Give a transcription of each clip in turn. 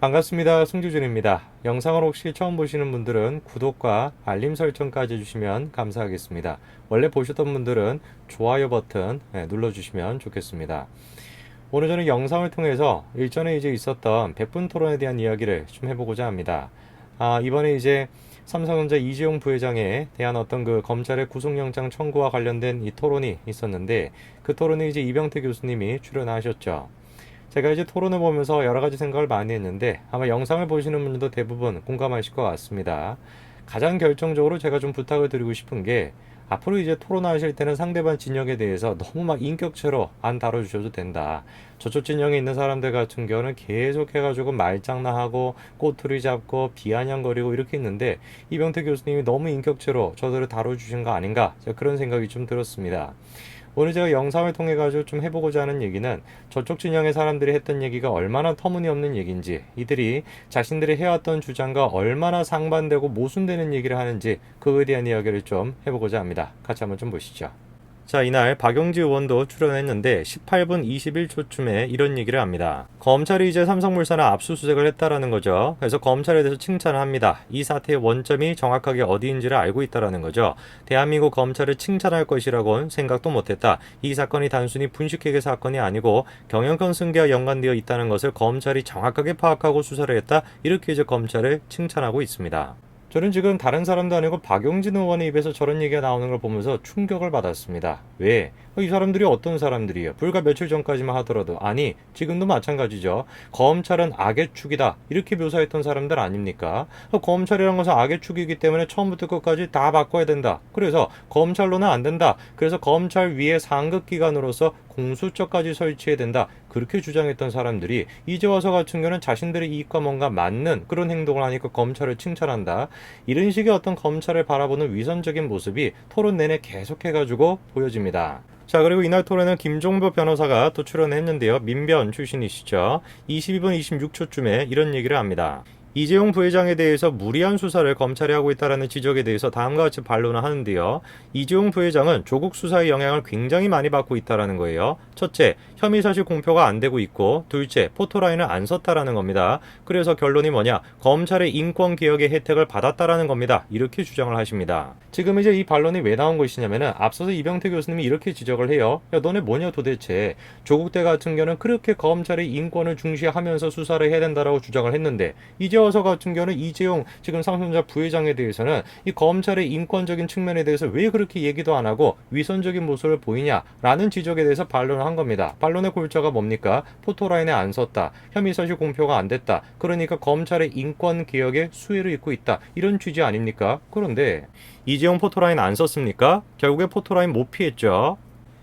반갑습니다. 승주준입니다. 영상을 혹시 처음 보시는 분들은 구독과 알림 설정까지 해주시면 감사하겠습니다. 원래 보셨던 분들은 좋아요 버튼 눌러주시면 좋겠습니다. 오늘 저는 영상을 통해서 일전에 있었던 백분 토론에 대한 이야기를 좀 해보고자 합니다. 이번에 삼성전자 이재용 부회장에 대한 어떤 그 검찰의 구속영장 청구와 관련된 이 토론이 있었는데, 그 토론에 이병태 교수님이 출연하셨죠. 제가 토론을 보면서 여러 가지 생각을 많이 했는데, 아마 영상을 보시는 분들도 대부분 공감하실 것 같습니다. 가장 결정적으로 제가 좀 부탁을 드리고 싶은 게, 앞으로 토론하실 때는 상대방 진영에 대해서 너무 막 인격체로 안 다뤄주셔도 된다. 저쪽 진영에 있는 사람들 같은 경우는 계속 해가지고 말장난하고 꼬투리 잡고 비아냥거리고 이렇게 있는데, 이병태 교수님이 너무 인격체로 저들을 다뤄주신 거 아닌가, 그런 생각이 좀 들었습니다. 오늘 제가 영상을 통해 가지고 좀 해보고자 하는 얘기는, 저쪽 진영의 사람들이 했던 얘기가 얼마나 터무니없는 얘기인지, 이들이 자신들이 해왔던 주장과 얼마나 상반되고 모순되는 얘기를 하는지, 그거에 대한 이야기를 좀 해보고자 합니다. 같이 한번 좀 보시죠. 자, 이날 박용지 의원도 출연했는데 18분 21초쯤에 이런 얘기를 합니다. 검찰이 삼성물산을 압수수색을 했다라는 거죠. 그래서 검찰에 대해서 칭찬을 합니다. 이 사태의 원점이 정확하게 어디인지를 알고 있다라는 거죠. 대한민국 검찰을 칭찬할 것이라고는 생각도 못했다. 이 사건이 단순히 분식회계 사건이 아니고 경영권 승계와 연관되어 있다는 것을 검찰이 정확하게 파악하고 수사를 했다. 이렇게 검찰을 칭찬하고 있습니다. 저는 지금 다른 사람도 아니고 박용진 의원의 입에서 저런 얘기가 나오는 걸 보면서 충격을 받았습니다. 왜? 이 사람들이 어떤 사람들이에요? 불과 며칠 전까지만 하더라도, 아니 지금도 마찬가지죠. 검찰은 악의 축이다, 이렇게 묘사했던 사람들 아닙니까? 검찰이라는 것은 악의 축이기 때문에 처음부터 끝까지 다 바꿔야 된다. 그래서 검찰로는 안 된다. 그래서 검찰 위에 상급기관으로서 공수처까지 설치해야 된다. 그렇게 주장했던 사람들이 이제 와서 같은 경우는 자신들의 이익과 뭔가 맞는 그런 행동을 하니까 검찰을 칭찬한다. 이런 식의 어떤 검찰을 바라보는 위선적인 모습이 토론 내내 계속해가지고 보여집니다. 자, 그리고 이날 토론은 김종보 변호사가 또 출연했는데요. 민변 출신이시죠. 22분 26초쯤에 이런 얘기를 합니다. 이재용 부회장에 대해서 무리한 수사를 검찰이 하고 있다는 지적에 대해서 다음과 같이 반론을 하는데요. 이재용 부회장은 조국 수사의 영향을 굉장히 많이 받고 있다는 거예요. 첫째, 혐의 사실 공표가 안 되고 있고, 둘째, 포토라인을 안 썼다라는 겁니다. 그래서 결론이 뭐냐? 검찰의 인권개혁의 혜택을 받았다라는 겁니다. 이렇게 주장을 하십니다. 지금 이 반론이 왜 나온 것이냐면은, 앞서서 이병태 교수님이 이렇게 지적을 해요. 야, 너네 뭐냐 도대체. 조국 때 같은 경우는 그렇게 검찰의 인권을 중시하면서 수사를 해야 된다라고 주장을 했는데, 이제 와서 같은 경우는 이재용 지금 삼성전자 부회장에 대해서는 이 검찰의 인권적인 측면에 대해서 왜 그렇게 얘기도 안 하고 위선적인 모습을 보이냐라는 지적에 대해서 반론을 한 겁니다. 반론의 골자가 뭡니까? 포토라인에 안 썼다. 혐의사실 공표가 안 됐다. 그러니까 검찰의 인권 개혁에 수혜를 잇고 있다. 이런 취지 아닙니까? 그런데 이재용 포토라인 안 썼습니까? 결국에 포토라인 못 피했죠.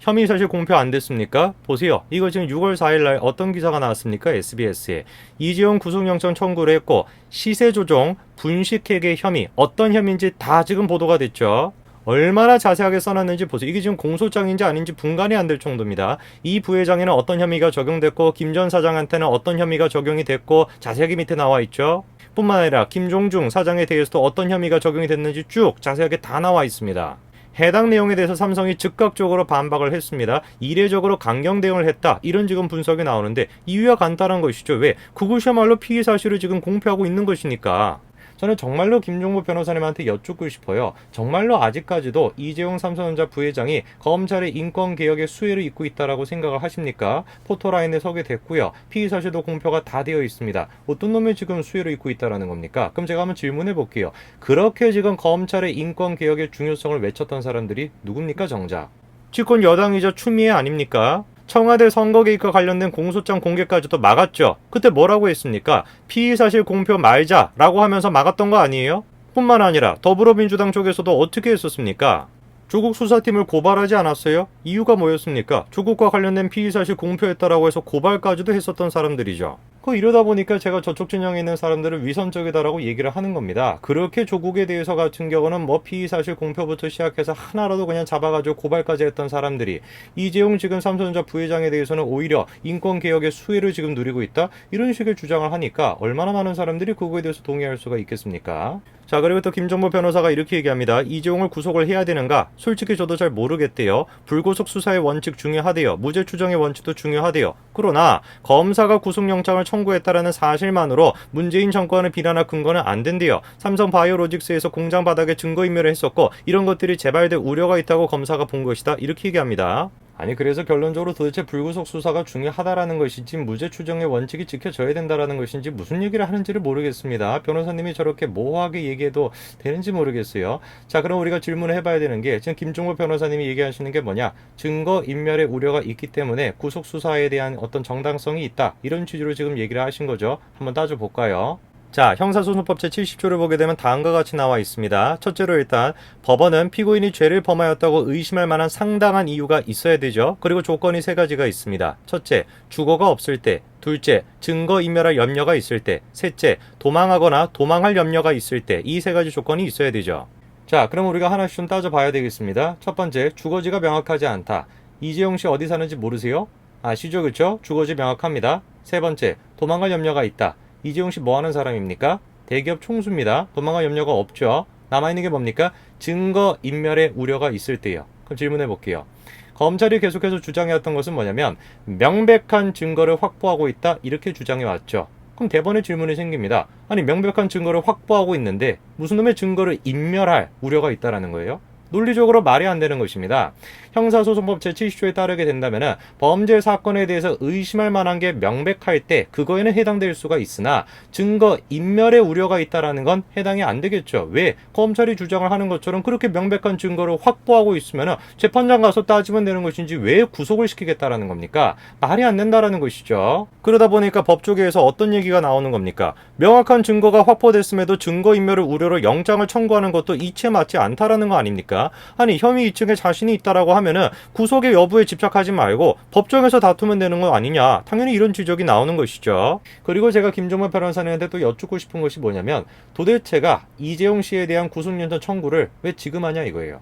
혐의 사실 공표 안 됐습니까? 보세요. 이거 지금 6월 4일 날 어떤 기사가 나왔습니까? SBS에. 이재용 구속영장 청구를 했고, 시세 조종, 분식회계 혐의, 어떤 혐의인지 다 지금 보도가 됐죠. 얼마나 자세하게 써놨는지 보세요. 이게 지금 공소장인지 아닌지 분간이 안 될 정도입니다. 이 부회장에는 어떤 혐의가 적용됐고, 김 전 사장한테는 어떤 혐의가 적용이 됐고, 자세하게 밑에 나와 있죠. 뿐만 아니라 김종중 사장에 대해서도 어떤 혐의가 적용이 됐는지 쭉 자세하게 다 나와 있습니다. 해당 내용에 대해서 삼성이 즉각적으로 반박을 했습니다. 이례적으로 강경 대응을 했다. 이런 지금 분석이 나오는데, 이유가 간단한 것이죠. 왜? 그것이야말로 피의 사실을 지금 공표하고 있는 것이니까. 저는 정말로 김종보 변호사님한테 여쭙고 싶어요. 정말로 아직까지도 이재용 삼성전자 부회장이 검찰의 인권개혁에 수혜를 잇고 있다라고 생각을 하십니까? 포토라인에 서게 됐고요. 피의사실도 공표가 다 되어 있습니다. 어떤 놈이 지금 수혜를 잇고 있다라는 겁니까? 그럼 제가 한번 질문해 볼게요. 그렇게 지금 검찰의 인권개혁의 중요성을 외쳤던 사람들이 누굽니까, 정작? 집권 여당이자 추미애 아닙니까? 청와대 선거 개입과 관련된 공소장 공개까지도 막았죠. 그때 뭐라고 했습니까? 피의사실 공표 말자라고 하면서 막았던 거 아니에요? 뿐만 아니라 더불어민주당 쪽에서도 어떻게 했었습니까? 조국 수사팀을 고발하지 않았어요? 이유가 뭐였습니까? 조국과 관련된 피의사실 공표했다라고 해서 고발까지도 했었던 사람들이죠. 이러다 보니까 제가 저쪽 진영에 있는 사람들을 위선적이다라고 얘기를 하는 겁니다. 그렇게 조국에 대해서 같은 경우는 피의사실 공표부터 시작해서 하나라도 그냥 잡아가지고 고발까지 했던 사람들이, 이재용 지금 삼성전자 부회장에 대해서는 오히려 인권개혁의 수혜를 지금 누리고 있다? 이런 식의 주장을 하니까 얼마나 많은 사람들이 그거에 대해서 동의할 수가 있겠습니까? 자, 그리고 또 김종보 변호사가 이렇게 얘기합니다. 이재용을 구속을 해야 되는가? 솔직히 저도 잘 모르겠대요. 불구속 수사의 원칙 중요하대요. 무죄 추정의 원칙도 중요하대요. 그러나 검사가 구속영장을 청구했다라는 사실만으로 문재인 정권을 비난할 근거는 안 된대요. 삼성 바이오로직스에서 공장 바닥에 증거인멸을 했었고 이런 것들이 재발될 우려가 있다고 검사가 본 것이다. 이렇게 얘기합니다. 아니 그래서 결론적으로 도대체 불구속 수사가 중요하다라는 것인지 무죄 추정의 원칙이 지켜져야 된다라는 것인지 무슨 얘기를 하는지를 모르겠습니다. 변호사님이 저렇게 모호하게 얘기해도 되는지 모르겠어요. 자, 그럼 우리가 질문을 해봐야 되는 게 지금 김종국 변호사님이 얘기하시는 게 뭐냐, 증거인멸의 우려가 있기 때문에 구속 수사에 대한 어떤 정당성이 있다, 이런 취지로 지금 얘기를 하신 거죠. 한번 따져볼까요? 자, 형사소송법 제70조를 보게 되면 다음과 같이 나와 있습니다. 첫째로 일단 법원은 피고인이 죄를 범하였다고 의심할 만한 상당한 이유가 있어야 되죠. 그리고 조건이 세 가지가 있습니다. 첫째, 주거가 없을 때. 둘째, 증거인멸할 염려가 있을 때. 셋째, 도망하거나 도망할 염려가 있을 때. 이 세 가지 조건이 있어야 되죠. 자, 그럼 우리가 하나씩 좀 따져봐야 되겠습니다. 첫 번째, 주거지가 명확하지 않다. 이재용 씨 어디 사는지 모르세요? 아시죠? 그렇죠? 주거지 명확합니다. 세 번째, 도망갈 염려가 있다. 이재용 씨 뭐 하는 사람입니까? 대기업 총수입니다. 도망갈 염려가 없죠. 남아있는 게 뭡니까? 증거인멸의 우려가 있을 때요. 그럼 질문해 볼게요. 검찰이 계속해서 주장해왔던 것은 뭐냐면 명백한 증거를 확보하고 있다, 이렇게 주장해 왔죠. 그럼 대번에 질문이 생깁니다. 아니 명백한 증거를 확보하고 있는데 무슨 놈의 증거를 인멸할 우려가 있다라는 거예요? 논리적으로 말이 안 되는 것입니다. 형사소송법 제70조에 따르게 된다면 범죄 사건에 대해서 의심할 만한 게 명백할 때 그거에는 해당될 수가 있으나 증거 인멸의 우려가 있다는 건 해당이 안 되겠죠. 왜? 검찰이 주장을 하는 것처럼 그렇게 명백한 증거를 확보하고 있으면 재판장 가서 따지면 되는 것인지 왜 구속을 시키겠다라는 겁니까? 말이 안 된다라는 것이죠. 그러다 보니까 법조계에서 어떤 얘기가 나오는 겁니까? 명확한 증거가 확보됐음에도 증거 인멸을 우려로 영장을 청구하는 것도 이치에 맞지 않다라는 거 아닙니까? 아니 혐의 이층에 자신이 있다라고 하면은 구속의 여부에 집착하지 말고 법정에서 다투면 되는 거 아니냐, 당연히 이런 지적이 나오는 것이죠. 그리고 제가 김종만 변호사님한테 또 여쭙고 싶은 것이 뭐냐면 도대체가 이재용 씨에 대한 구속영장 청구를 왜 지금 하냐 이거예요.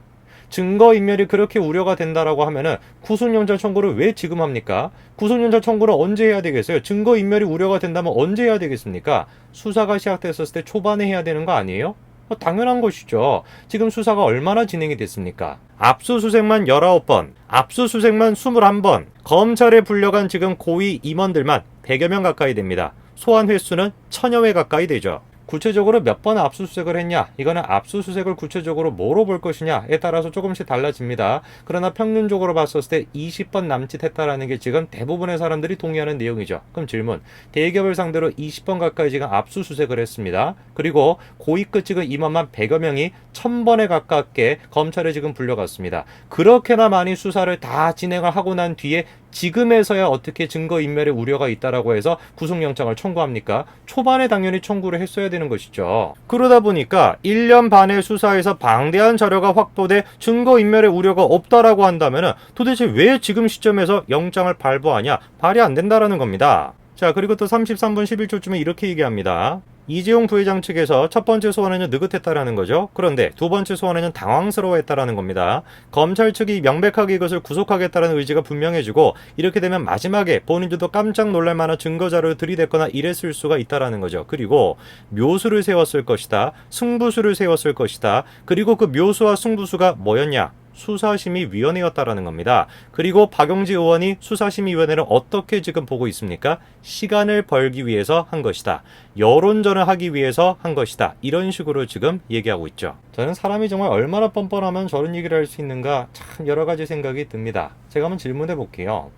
증거인멸이 그렇게 우려가 된다라고 하면은 구속영장 청구를 왜 지금 합니까? 구속영장 청구를 언제 해야 되겠어요? 증거인멸이 우려가 된다면 언제 해야 되겠습니까? 수사가 시작됐었을 때 초반에 해야 되는 거 아니에요? 당연한 것이죠. 지금 수사가 얼마나 진행이 됐습니까? 압수수색만 19번, 압수수색만 21번, 검찰에 불려간 지금 고위 임원들만 100여 명 가까이 됩니다. 소환 횟수는 1000여 회 가까이 되죠. 구체적으로 몇 번 압수수색을 했냐, 이거는 압수수색을 구체적으로 뭐로 볼 것이냐에 따라서 조금씩 달라집니다. 그러나 평균적으로 봤었을 때 20번 남짓 했다라는 게 지금 대부분의 사람들이 동의하는 내용이죠. 그럼 질문, 대기업을 상대로 20번 가까이 지금 압수수색을 했습니다. 그리고 고위급 지금 임원만 100여 명이 1000번에 가깝게 검찰에 지금 불려갔습니다. 그렇게나 많이 수사를 다 진행을 하고 난 뒤에 지금에서야 어떻게 증거인멸의 우려가 있다라고 해서 구속영장을 청구합니까? 초반에 당연히 청구를 했어야 되는 것이죠. 그러다 보니까 1년 반의 수사에서 방대한 자료가 확보돼 증거인멸의 우려가 없다라고 한다면 도대체 왜 지금 시점에서 영장을 발부하냐? 말이 안 된다라는 겁니다. 자, 그리고 또 33분 11초쯤에 이렇게 얘기합니다. 이재용 부회장 측에서 첫 번째 소환에는 느긋했다라는 거죠. 그런데 두 번째 소환에는 당황스러워했다라는 겁니다. 검찰 측이 명백하게 이것을 구속하겠다는 의지가 분명해지고 이렇게 되면 마지막에 본인들도 깜짝 놀랄 만한 증거 자료를 들이댔거나 이랬을 수가 있다라는 거죠. 그리고 묘수를 세웠을 것이다. 승부수를 세웠을 것이다. 그리고 그 묘수와 승부수가 뭐였냐? 수사심의위원회였다라는 겁니다. 그리고 박용지 의원이 수사심의위원회를 어떻게 지금 보고 있습니까? 시간을 벌기 위해서 한 것이다. 여론전을 하기 위해서 한 것이다. 이런 식으로 지금 얘기하고 있죠. 저는 사람이 정말 얼마나 뻔뻔하면 저런 얘기를 할 수 있는가 참 여러 가지 생각이 듭니다. 제가 한번 질문해 볼게요.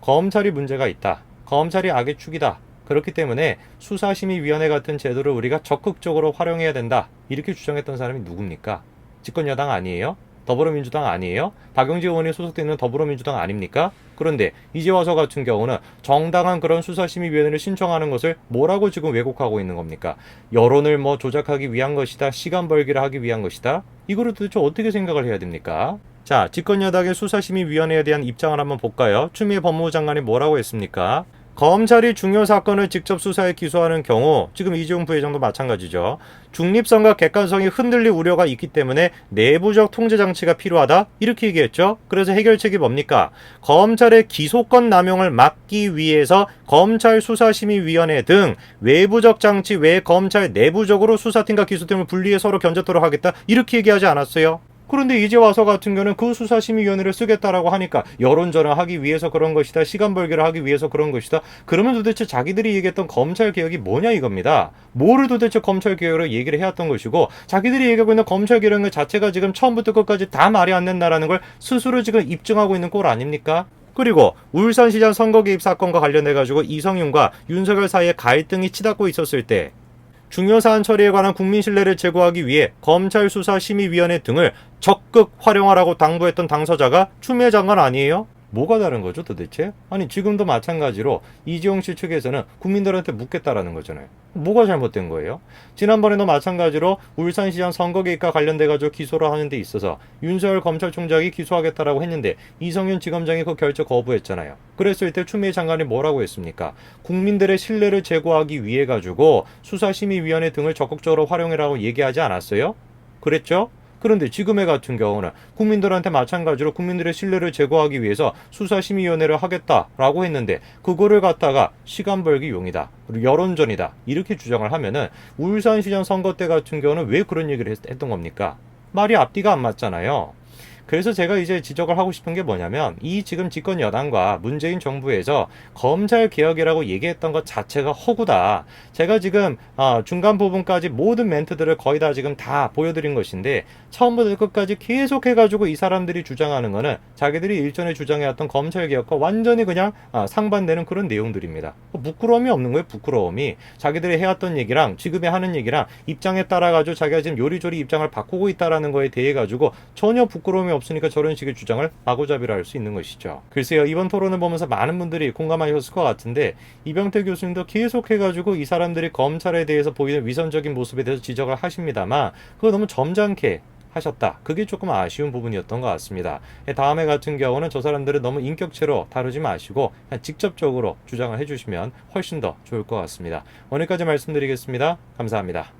검찰이 문제가 있다. 검찰이 악의 축이다. 그렇기 때문에 수사심의위원회 같은 제도를 우리가 적극적으로 활용해야 된다. 이렇게 주장했던 사람이 누굽니까? 집권여당 아니에요? 더불어민주당 아니에요? 박용지 의원이 소속되는 더불어민주당 아닙니까? 그런데 이제 와서 같은 경우는 정당한 그런 수사심의위원회를 신청하는 것을 뭐라고 지금 왜곡하고 있는 겁니까? 여론을 조작하기 위한 것이다. 시간 벌기를 하기 위한 것이다. 이거를 도대체 어떻게 생각을 해야 됩니까? 자, 집권여당의 수사심의위원회에 대한 입장을 한번 볼까요? 추미애 법무부 장관이 뭐라고 했습니까? 검찰이 중요 사건을 직접 수사해 기소하는 경우 지금 이재용 부회장도 마찬가지죠. 중립성과 객관성이 흔들릴 우려가 있기 때문에 내부적 통제 장치가 필요하다. 이렇게 얘기했죠. 그래서 해결책이 뭡니까? 검찰의 기소권 남용을 막기 위해서 검찰 수사심의위원회 등 외부적 장치 외에 검찰 내부적으로 수사팀과 기소팀을 분리해 서로 견제토록 하겠다. 이렇게 얘기하지 않았어요? 그런데 이제 와서 같은 경우는 그 수사심의위원회를 쓰겠다라고 하니까 여론전환하기 위해서 그런 것이다. 시간 벌기를 하기 위해서 그런 것이다. 그러면 도대체 자기들이 얘기했던 검찰개혁이 뭐냐 이겁니다. 뭐를 도대체 검찰개혁으로 얘기를 해왔던 것이고 자기들이 얘기하고 있는 검찰개혁 자체가 지금 처음부터 끝까지 다 말이 안 된다라는 걸 스스로 지금 입증하고 있는 꼴 아닙니까? 그리고 울산시장 선거 개입 사건과 관련해가지고 이성윤과 윤석열 사이에 갈등이 치닫고 있었을 때 중요 사안 처리에 관한 국민 신뢰를 제고하기 위해 검찰수사심의위원회 등을 적극 활용하라고 당부했던 당사자가 추미애 장관 아니에요? 뭐가 다른 거죠 도대체? 아니 지금도 마찬가지로 이재용 씨 측에서는 국민들한테 묻겠다라는 거잖아요. 뭐가 잘못된 거예요? 지난번에도 마찬가지로 울산시장 선거 개입과 관련돼가지고 기소를 하는 데 있어서 윤석열 검찰총장이 기소하겠다라고 했는데 이성윤 지검장이 그 결재 거부했잖아요. 그랬을 때 추미애 장관이 뭐라고 했습니까? 국민들의 신뢰를 제고하기 위해 가지고 수사심의위원회 등을 적극적으로 활용해라고 얘기하지 않았어요? 그랬죠? 그런데 지금의 같은 경우는 국민들한테 마찬가지로 국민들의 신뢰를 제고하기 위해서 수사심의위원회를 하겠다라고 했는데 그거를 갖다가 시간 벌기용이다. 그리고 여론전이다. 이렇게 주장을 하면은 울산시장 선거 때 같은 경우는 왜 그런 얘기를 했던 겁니까? 말이 앞뒤가 안 맞잖아요. 그래서 제가 이제 지적을 하고 싶은 게 뭐냐면 이 지금 집권 여당과 문재인 정부에서 검찰 개혁이라고 얘기했던 것 자체가 허구다. 제가 지금 중간 부분까지 모든 멘트들을 거의 다 지금 다 보여드린 것인데 처음부터 끝까지 계속해가지고 이 사람들이 주장하는 거는 자기들이 일전에 주장해왔던 검찰 개혁과 완전히 그냥 상반되는 그런 내용들입니다. 부끄러움이 없는 거예요. 부끄러움이. 자기들이 해왔던 얘기랑 지금에 하는 얘기랑 입장에 따라가지고 자기가 지금 요리조리 입장을 바꾸고 있다라는 거에 대해 가지고 전혀 부끄러움이 없으니까 저런 식의 주장을 마구잡이로 할 수 있는 것이죠. 글쎄요, 이번 토론을 보면서 많은 분들이 공감하셨을 것 같은데 이병태 교수님도 계속해가지고 이 사람들이 검찰에 대해서 보이는 위선적인 모습에 대해서 지적을 하십니다만 그거 너무 점잖게 하셨다. 그게 조금 아쉬운 부분이었던 것 같습니다. 다음에 같은 경우는 저 사람들은 너무 인격체로 다루지 마시고 그냥 직접적으로 주장을 해주시면 훨씬 더 좋을 것 같습니다. 오늘까지 말씀드리겠습니다. 감사합니다.